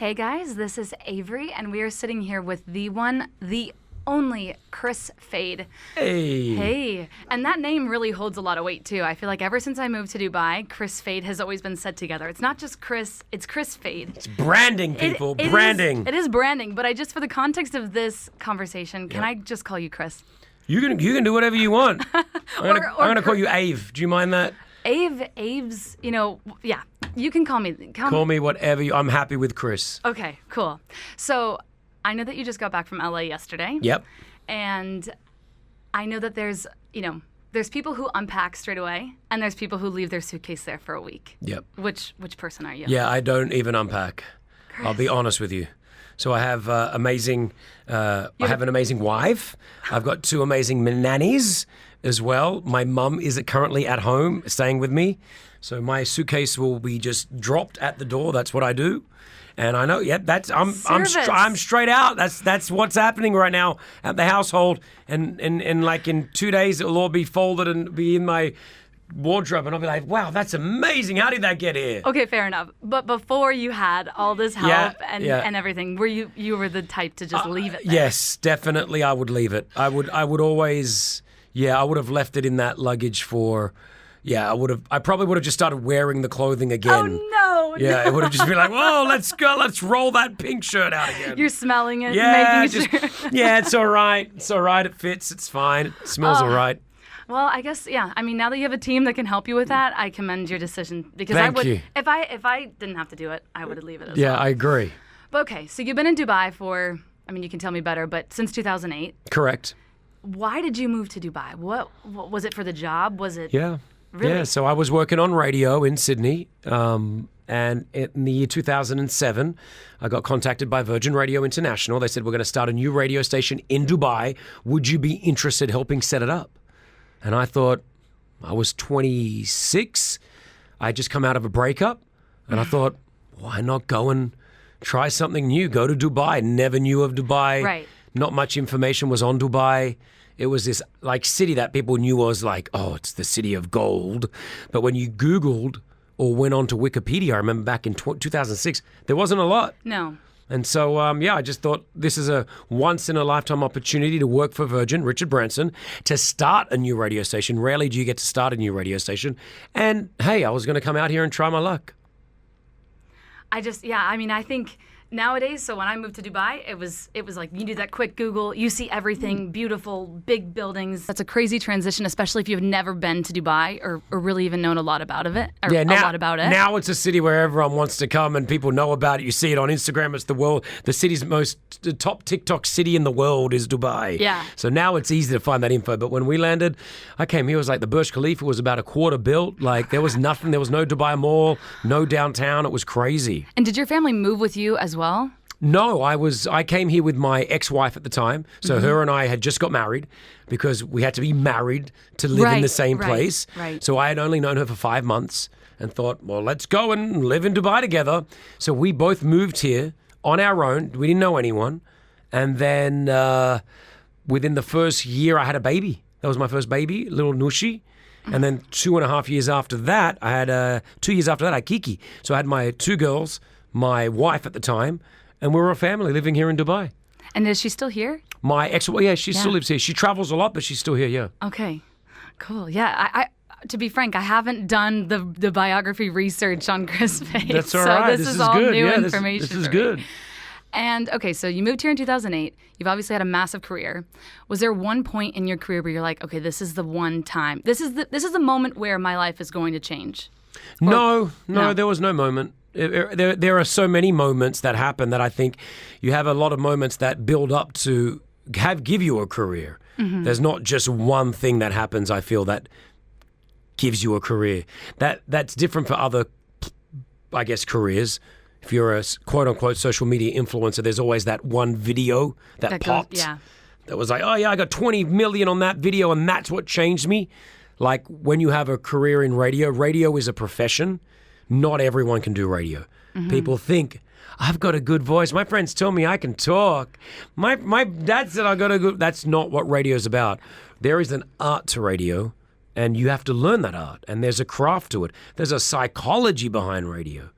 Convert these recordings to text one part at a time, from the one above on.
Hey guys, this is Avery, and we are sitting here with the one, the only Kris Fade. Hey. Hey. And that name really holds a lot of weight too. I feel like ever since I moved to Dubai, Kris Fade has always been said together. It's not just Kris, it's Kris Fade. It's branding, people. Branding. It is branding, but for the context of this conversation, can I just call you Kris? You can do whatever you want. I'm gonna call you Ave. Do you mind that? Aves, yeah. You can call me. Call me whatever I'm happy with Kris. Okay, cool. So I know that you just got back from LA yesterday. Yep. And I know that there's people who unpack straight away, and there's people who leave their suitcase there for a week. Yep. Which person are you? Yeah, I don't even unpack. Kris. I'll be honest with you. So I have I have an amazing wife. I've got two amazing nannies as well. My mum is currently at home staying with me. So my suitcase will be just dropped at the door. That's what I do. And I know, I'm straight out. That's what's happening right now at the household. And like in 2 days, it'll all be folded and be in my wardrobe. And I'll be like, wow, that's amazing. How did that get here? Okay, fair enough. But before you had all this help and everything, were you were the type to just leave it there? Yes, definitely I would leave it. I would always, I would have left it in that luggage for... Yeah, I probably would have just started wearing the clothing again. Oh, no. Yeah, it would have just been like, whoa, let's go. Let's roll that pink shirt out again. You're smelling it, making sure. Yeah, it's all right. It's all right. It fits. It's fine. It smells all right. Well, I guess, I mean, now that you have a team that can help you with that, I commend your decision. Because Thank you. If I didn't have to do it, I would leave it as well. Yeah, I agree. But okay, so you've been in Dubai for, I mean, you can tell me better, but since 2008. Correct. Why did you move to Dubai? What was it for the job? Was it... Yeah. Really? Yeah, so I was working on radio in Sydney, and in the year 2007, I got contacted by Virgin Radio International. They said, we're going to start a new radio station in Dubai. Would you be interested in helping set it up? And I thought, I was 26. I had just come out of a breakup, and I thought, why not go and try something new? Go to Dubai. Never knew of Dubai. Right. Not much information was on Dubai. It was this like city that people knew was like, oh, it's the city of gold. But when you Googled or went onto Wikipedia, I remember back in 2006, there wasn't a lot. No. And so, I just thought this is a once-in-a-lifetime opportunity to work for Virgin, Richard Branson, to start a new radio station. Rarely do you get to start a new radio station. And, hey, I was going to come out here and try my luck. I think... Nowadays, so when I moved to Dubai, it was like you do that quick Google, you see everything, beautiful, big buildings. That's a crazy transition, especially if you've never been to Dubai or really even known a lot about it. A lot about it. Now it's a city where everyone wants to come and people know about it. You see it on Instagram. It's the city's the top TikTok city in the world is Dubai. Yeah. So now it's easy to find that info. But when we landed, I came here, it was like the Burj Khalifa was about a quarter built. Like there was nothing. There was no Dubai Mall, no downtown. It was crazy. And did your family move with you as well? No, I came here with my ex-wife at the time. So her and I had just got married because we had to be married to live in the same place. Right. So I had only known her for 5 months and thought, well, let's go and live in Dubai together. So we both moved here on our own. We didn't know anyone. And then within the first year, I had a baby. That was my first baby, little Nushi. And then 2.5 years after that, I had 2 years after that, I had Kiki. So I had my two girls, my wife at the time, and we were a family living here in Dubai. And is she still here? My ex, she still lives here. She travels a lot, but she's still here, yeah. Okay, cool. Yeah, I to be frank, I haven't done the biography research on Kris Fade. That's all right. So this is all good. new information. This is good. And okay, so you moved here in 2008. You've obviously had a massive career. Was there one point in your career where you're like, okay, this is the one time. This is the moment where my life is going to change? No, there was no moment. There are so many moments that happen that I think you have a lot of moments that build up to give you a career. Mm-hmm. There's not just one thing that happens, I feel, that gives you a career. That's different for other, I guess, careers. If you're a quote-unquote social media influencer, there's always that one video that popped. That was like, oh yeah, I got 20 million on that video and that's what changed me. Like when you have a career in radio is a profession. Not everyone can do radio. Mm-hmm. People think, I've got a good voice. My friends tell me I can talk. My dad said I got a good... That's not what radio is about. There is an art to radio, and you have to learn that art. And there's a craft to it. There's a psychology behind radio.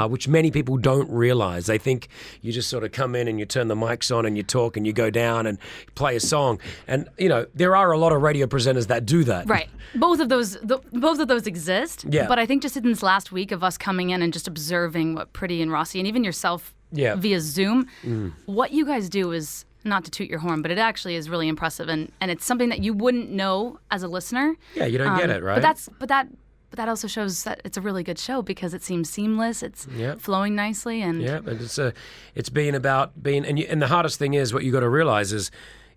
which many people don't realize. They think you just sort of come in and you turn the mics on and you talk and you go down and play a song. And, there are a lot of radio presenters that do that. Right. Both of those exist. Yeah. But I think just in this last week of us coming in and just observing what Pretty and Rossi and even yourself via Zoom, what you guys do is, not to toot your horn, but it actually is really impressive, and it's something that you wouldn't know as a listener. Yeah, you don't get it, right? But that also shows that it's a really good show because it seems seamless. It's flowing nicely, and it's being about being. And the hardest thing is what you got to realize is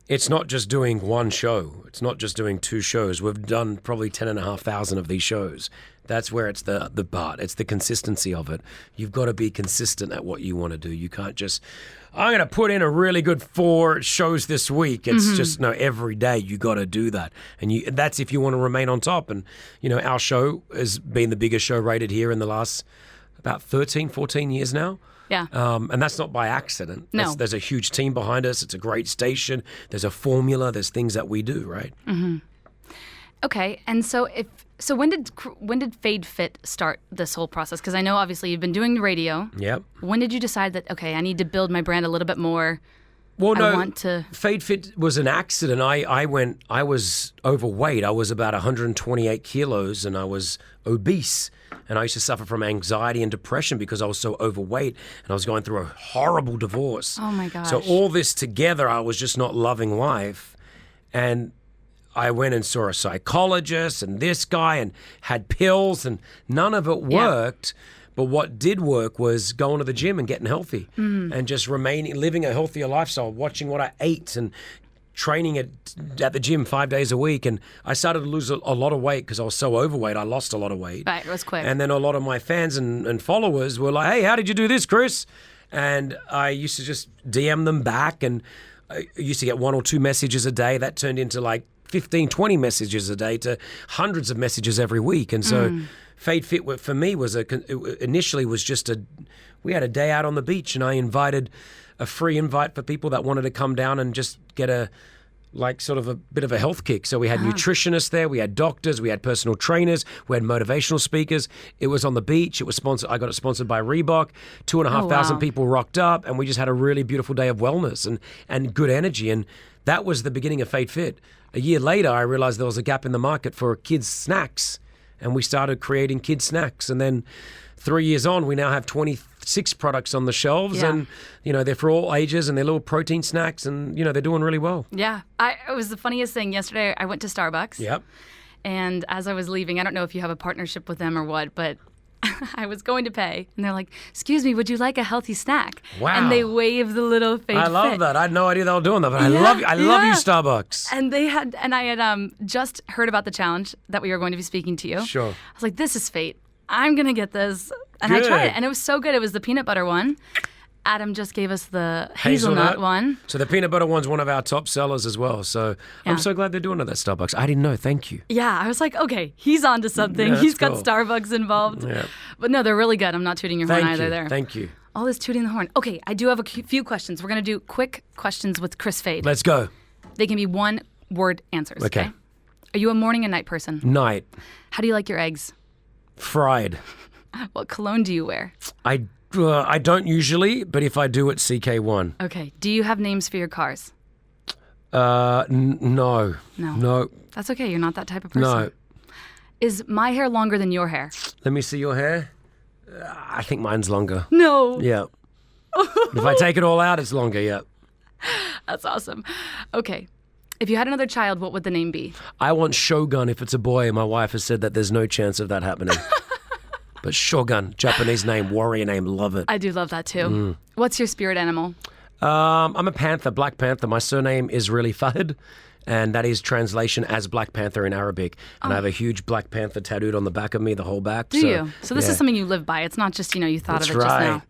it's not just doing one show. It's not just doing 2 shows. We've done probably 10,500 of these shows. That's where it's the part. It's the consistency of it. You've got to be consistent at what you want to do. You can't just, I'm going to put in a really good 4 shows this week. It's just, no, every day you got to do that. And that's if you want to remain on top. And, our show has been the biggest show rated here in the last about 13, 14 years now. Yeah. And that's not by accident. No. There's a huge team behind us. It's a great station. There's a formula. There's things that we do, right? Mm-hmm. Okay. And so when did Fade Fit start this whole process? Because I know obviously you've been doing the radio. Yep. When did you decide that, okay, I need to build my brand a little bit more? Well, no, I want to... Fade Fit was an accident. I was overweight. I was about 128 kilos and I was obese. And I used to suffer from anxiety and depression because I was so overweight and I was going through a horrible divorce. Oh my gosh. So all this together, I was just not loving life. And I went and saw a psychologist and this guy and had pills and none of it worked. But what did work was going to the gym and getting healthy and just living a healthier lifestyle, watching what I ate and training at the gym 5 days a week. And I started to lose a lot of weight because I was so overweight. I lost a lot of weight. Right, it was quick. And then a lot of my fans and followers were like, hey, how did you do this, Kris? And I used to just DM them back. And I used to get 1 or 2 messages a day. That turned into like 15, 20 messages a day to hundreds of messages every week. And so Fade Fit for me was initially was just we had a day out on the beach and I invited a free invite for people that wanted to come down and just get a bit of a health kick. So we had nutritionists there, we had doctors, we had personal trainers, we had motivational speakers. It was on the beach. It was sponsored. I got it sponsored by Reebok. 2,500 people rocked up and we just had a really beautiful day of wellness and good energy. And that was the beginning of Fade Fit. A year later, I realized there was a gap in the market for kids' snacks, and we started creating kids' snacks. And then 3 years on, we now have 26 products on the shelves, and they're for all ages, and they're little protein snacks, and they're doing really well. Yeah, it was the funniest thing. Yesterday, I went to Starbucks. Yep. And as I was leaving, I don't know if you have a partnership with them or what, but I was going to pay, and they're like, "Excuse me, would you like a healthy snack?" Wow! And they waved the little Fade I love Fit. that. I had no idea they were doing that, but I love you, Starbucks. And I had just heard about the challenge that we were going to be speaking to you. Sure. I was like, "This is fate. I'm gonna get this," and I tried it, and it was so good. It was the peanut butter one. Adam just gave us the hazelnut one. So the peanut butter one's one of our top sellers as well. So I'm so glad they're doing it at Starbucks. I didn't know. Thank you. Yeah, I was like, okay, he's onto something. Yeah, He's got cool. Starbucks involved. Yeah. But no, they're really good. I'm not tooting your horn either there. Thank you. All this tooting the horn. Okay, I do have a few questions. We're going to do quick questions with Kris Fade. Let's go. They can be one-word answers. Okay. Are you a morning and night person? Night. How do you like your eggs? Fried. What cologne do you wear? I don't usually, but if I do, it's CK1. Okay. Do you have names for your cars? No. No. That's okay. You're not that type of person. No. Is my hair longer than your hair? Let me see your hair. I think mine's longer. No. Yeah. If I take it all out, it's longer, yeah. That's awesome. Okay. If you had another child, what would the name be? I want Shogun if it's a boy. My wife has said that there's no chance of that happening. But Shogun, Japanese name, warrior name, love it. I do love that too. What's your spirit animal? I'm a panther, Black Panther. My surname is really Fahd, and that is translation as Black Panther in Arabic. And I have a huge Black Panther tattooed on the back of me, the whole back. Do you? So this is something you live by. It's not just, you thought That's of it just right. now.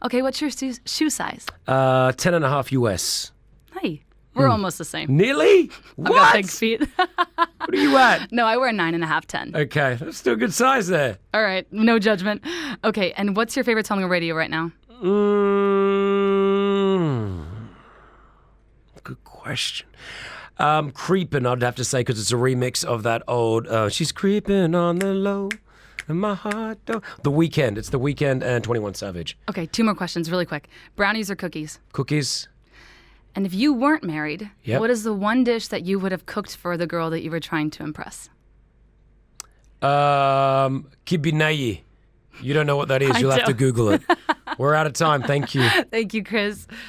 Okay, what's your shoe size? 10.5 US. Hey, we're almost the same. Nearly? I've got big feet. What are you at? No, I wear 9.5, 10. Okay, that's still a good size there. All right, no judgment. Okay, and what's your favorite song on the radio right now? Good question. Creepin', I'd have to say, because it's a remix of that old, she's creeping on the low. and my heart don't. The Weeknd. It's The Weeknd and 21 Savage. Okay, 2 more questions really quick. Brownies or cookies? Cookies. And if you weren't married, Yep. what is the one dish that you would have cooked for the girl that you were trying to impress? Kibinayi. You don't know what that is. I You'll have to don't. Google it. We're out of time. Thank you. Thank you, Kris.